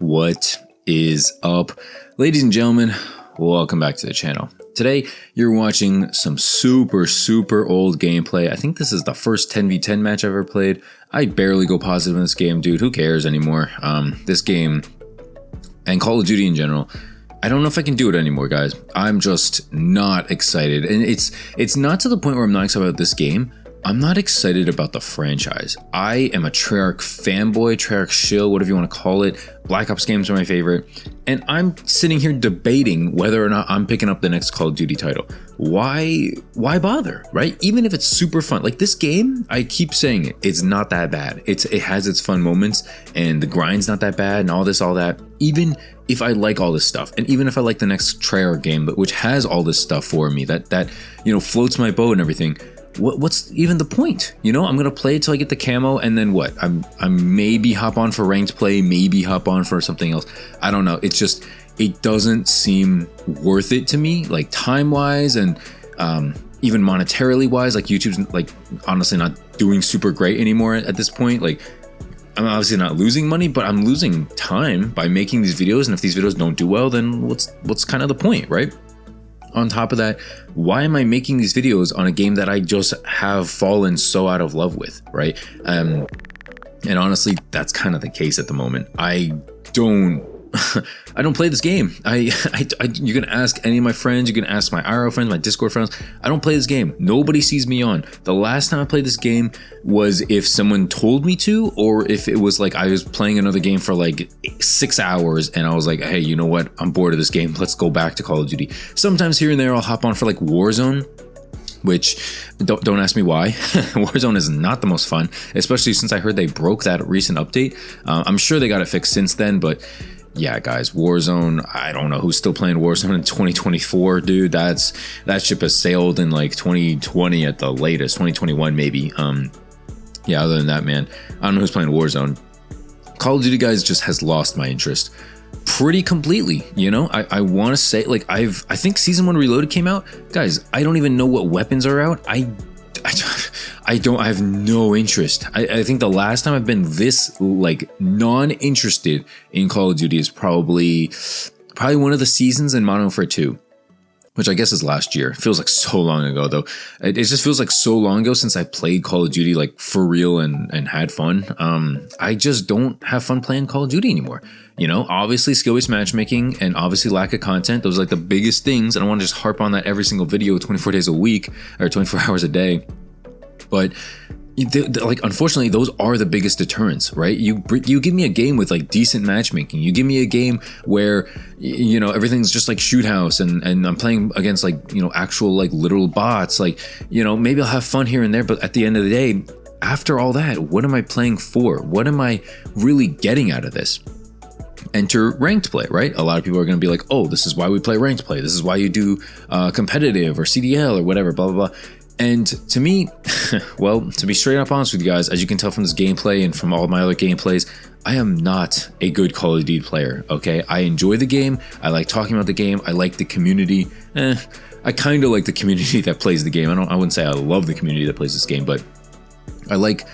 What is up, ladies and gentlemen? Welcome back to the channel. Today, you're watching some super old gameplay. I think this is the first 10v10 match I've ever played. I barely go positive in this game, dude. Who cares anymore? This game and Call of Duty in general, I don't know if I can do it anymore, guys. I'm just not excited. And it's not to the point where I'm not excited about this game. I'm not excited about the franchise. I am a Treyarch fanboy, Treyarch shill, whatever you want to call it. Black Ops games are my favorite. And I'm sitting here debating whether or not I'm picking up the next Call of Duty title. Why bother, right? Even if it's super fun. Like this game, I keep saying it, it's not that bad. It has its fun moments and the grind's not that bad and all that. Even if I like all this stuff, and even if I like the next Treyarch game, but which has all this stuff for me, that floats my boat and everything, what's even the point? I'm gonna play till I get the camo, and then what? I'm maybe hop on for ranked play, maybe hop on for something else. I don't know. It's just, it doesn't seem worth it to me, like time wise and even monetarily wise. Like YouTube's like honestly not doing super great anymore at this point. Like I'm obviously not losing money, but I'm losing time by making these videos. And if these videos don't do well, then what's kind of the point, right? On top of that, why am I making these videos on a game that I just have fallen so out of love with, right? And honestly, that's kind of the case at the moment. I don't play this game. You can ask any of my friends, you can ask my IRL friends, my Discord friends. I don't play this game. Nobody sees me on. The last time I played this game was if someone told me to, or if it was like I was playing another game for like 6 hours and I was like, hey, you know what? I'm bored of this game. Let's go back to Call of Duty. Sometimes here and there I'll hop on for like Warzone, which don't ask me why. Warzone is not the most fun, especially since I heard they broke that recent update. I'm sure they got it fixed since then, but yeah, guys, Warzone, I don't know who's still playing Warzone in 2024, dude. That ship has sailed in like 2020 at the latest, 2021 maybe. Yeah, other than that, man, I don't know who's playing Warzone. Call of Duty, guys, just has lost my interest pretty completely. I want to say, like, I think Season 1 Reloaded came out. Guys, I don't even know what weapons are out. I have no interest. I think the last time I've been this like non-interested in Call of Duty is probably one of the seasons in Modern Warfare 2, which I guess is last year. It feels like so long ago though. It just feels like so long ago since I played Call of Duty like for real and had fun. I just don't have fun playing Call of Duty anymore. Obviously skill-based matchmaking and obviously lack of content. Those are like the biggest things. I don't want to just harp on that every single video 24 days a week or 24 hours a day. But like, unfortunately, those are the biggest deterrents, right? You give me a game with like decent matchmaking. You give me a game where, everything's just like shoot house and I'm playing against like, actual like literal bots. Like, maybe I'll have fun here and there. But at the end of the day, after all that, what am I playing for? What am I really getting out of this? Enter ranked play, right? A lot of people are going to be like, oh, this is why we play ranked play. This is why you do competitive or CDL or whatever, blah, blah, blah. And to me, well, to be straight up honest with you guys, as you can tell from this gameplay and from all my other gameplays, I am not a good Call of Duty player, okay? I enjoy the game. I like talking about the game. I like the community. I kind of like the community that plays the game. I wouldn't say I love the community that plays this game, but I like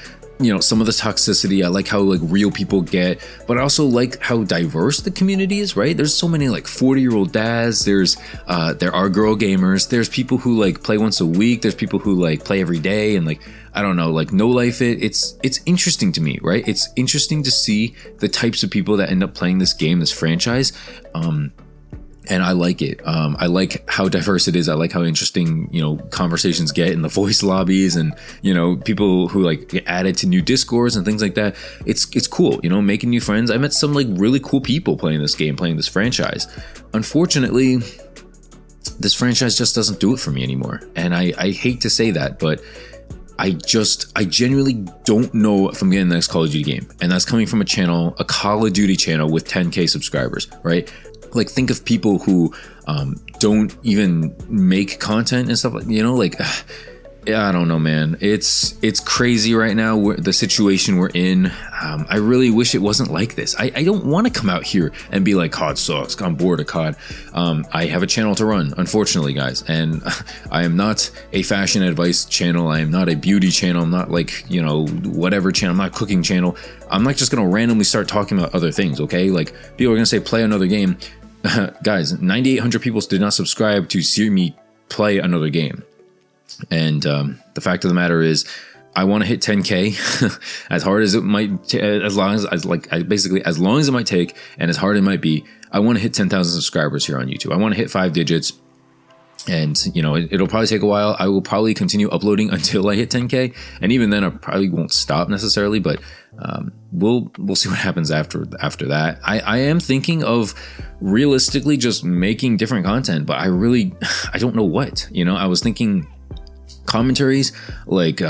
some of the toxicity. I like how like real people get, but I also like how diverse the community is, right? There's so many like 40-year-old dads. There are girl gamers. There's people who like play once a week. There's people who like play every day and like, I don't know, like no life it. It's interesting to me, right? It's interesting to see the types of people that end up playing this game, this franchise. And I like it. I like how diverse it is. I like how interesting, conversations get in the voice lobbies and, people who like get added to new Discords and things like that. It's cool, making new friends. I met some like really cool people playing this game, playing this franchise. Unfortunately, this franchise just doesn't do it for me anymore. And I hate to say that, but I genuinely don't know if I'm getting the next Call of Duty game. And that's coming from a Call of Duty channel with 10K subscribers, right? Like, think of people who don't even make content and stuff like, Yeah, I don't know, man. It's crazy right now, the situation we're in. I really wish it wasn't like this. I don't want to come out here and be like, COD sucks, I'm bored of COD. I have a channel to run, unfortunately, guys. And I am not a fashion advice channel. I am not a beauty channel. I'm not like, you know, whatever channel. I'm not a cooking channel. I'm not just going to randomly start talking about other things, okay? Like, people are going to say, play another game. Guys, 9,800 people did not subscribe to see me play another game. And the fact of the matter is, I want to hit 10K as hard as it might, as long as it might take, and as hard it might be. I want to hit 10,000 subscribers here on YouTube. I want to hit 5 digits, and you know, it'll probably take a while. I will probably continue uploading until I hit 10K, and even then, I probably won't stop necessarily. But we'll see what happens after that. I am thinking of realistically just making different content, but I don't know what. You know, I was thinking commentaries like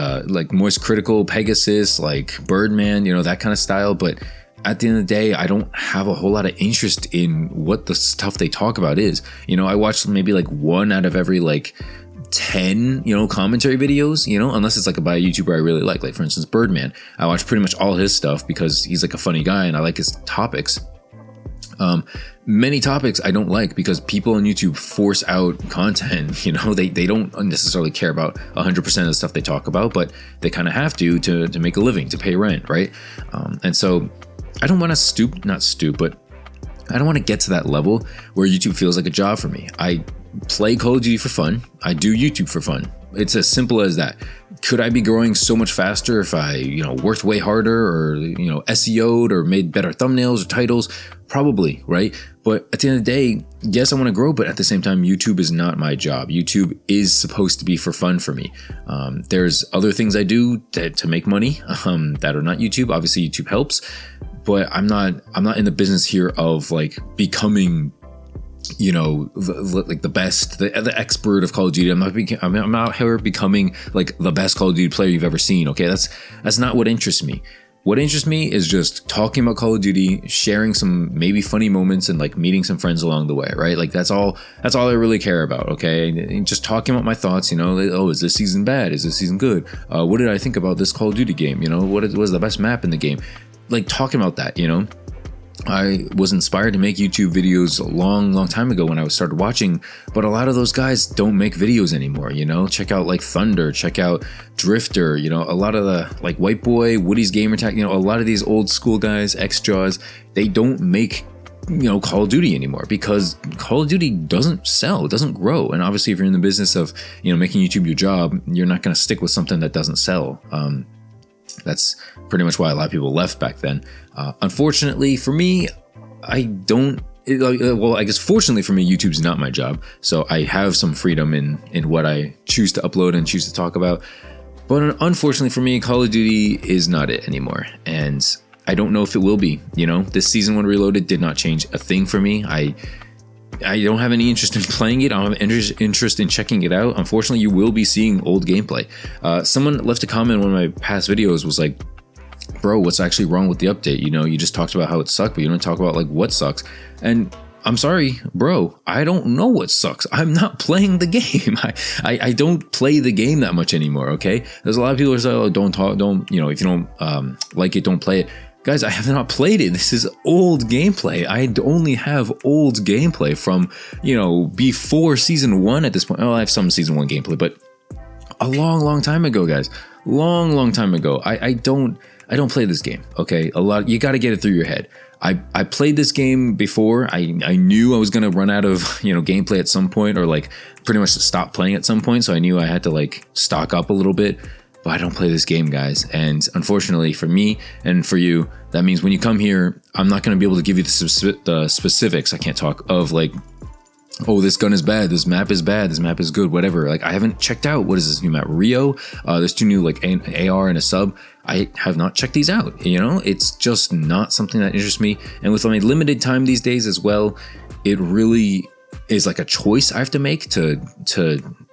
Moist Critical, Pegasus, like Birdman, you know, that kind of style. But at the end of the day, I don't have a whole lot of interest in what the stuff they talk about is. You know, I watch maybe like 1 out of every like 10, you know, commentary videos, you know, unless it's like by a YouTuber I really like for instance, Birdman. I watch pretty much all his stuff because he's like a funny guy and I like his topics. Many topics I don't like because people on YouTube force out content. You know, they don't necessarily care about 100% of the stuff they talk about, but they kind of have to make a living, to pay rent, right? And so I don't want to not stoop, but I don't want to get to that level where YouTube feels like a job for me. I play Call of Duty for fun. I do YouTube for fun. It's as simple as that. Could I be growing so much faster if I, you know, worked way harder or, you know, SEO'd or made better thumbnails or titles? Probably, right? But at the end of the day, yes, I want to grow, but at the same time, YouTube is not my job. YouTube is supposed to be for fun for me. There's other things I do to make money that are not YouTube. Obviously, YouTube helps, but I'm not in the business here of like becoming, you know, like the best, the expert of Call of Duty. I'm not here becoming like the best Call of Duty player you've ever seen. Okay, that's not what interests me. What interests me is just talking about Call of Duty, sharing some maybe funny moments, and like meeting some friends along the way, right? Like that's all I really care about. Okay, and just talking about my thoughts. You know, like, oh, is this season bad? Is this season good? What did I think about this Call of Duty game? You know, what was the best map in the game? Like talking about that. You know. I was inspired to make YouTube videos a long time ago when I started watching, but a lot of those guys don't make videos anymore, you know? Check out like Thunder, check out Drifter, you know, a lot of the like White Boy, Woody's Gamer Tag, you know, a lot of these old school guys, X-Jaws, they don't make, you know, Call of Duty anymore because Call of Duty doesn't sell, it doesn't grow. And obviously if you're in the business of, you know, making YouTube your job, you're not going to stick with something that doesn't sell. That's pretty much why a lot of people left back then. Unfortunately for me, I guess fortunately for me, YouTube's not my job. So I have some freedom in what I choose to upload and choose to talk about. But unfortunately for me, Call of Duty is not it anymore. And I don't know if it will be. You know, this Season 1 Reloaded did not change a thing for me. I don't have any interest in playing it. I don't have interest in checking it out. Unfortunately, you will be seeing old gameplay. Someone left a comment in one of my past videos was like, bro, what's actually wrong with the update? You know, you just talked about how it sucked, but you don't talk about like what sucks. And I'm sorry, bro, I don't know what sucks. I'm not playing the game. I don't play the game that much anymore, okay? There's a lot of people who say, oh, don't, you know, if you don't like it, don't play it. Guys, I have not played it. This is old gameplay. I only have old gameplay from, you know, before Season 1 at this point. Oh, I have some Season 1 gameplay, but a long time ago, guys. Long time ago. I don't play this game, okay? You got to get it through your head. I played this game before. I knew I was going to run out of, you know, gameplay at some point, or like pretty much stop playing at some point. So I knew I had to like stock up a little bit. But I don't play this game, guys. And unfortunately for me and for you, that means when you come here, I'm not going to be able to give you the specifics. I can't talk of like, oh, this gun is bad, this map is bad, this map is good, whatever. Like, I haven't checked out, what is this new map? Rio? There's 2 new, like, an AR and a sub. I have not checked these out, you know? It's just not something that interests me. And with my limited time these days as well, it really is like a choice I have to make to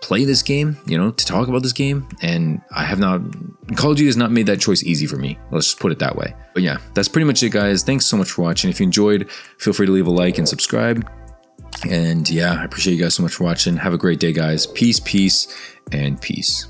play this game, you know, to talk about this game. And I have not, Call of Duty has not made that choice easy for me. Let's just put it that way. But yeah, that's pretty much it, guys. Thanks so much for watching. If you enjoyed, feel free to leave a like and subscribe. And yeah, I appreciate you guys so much for watching. Have a great day, guys. Peace, and peace.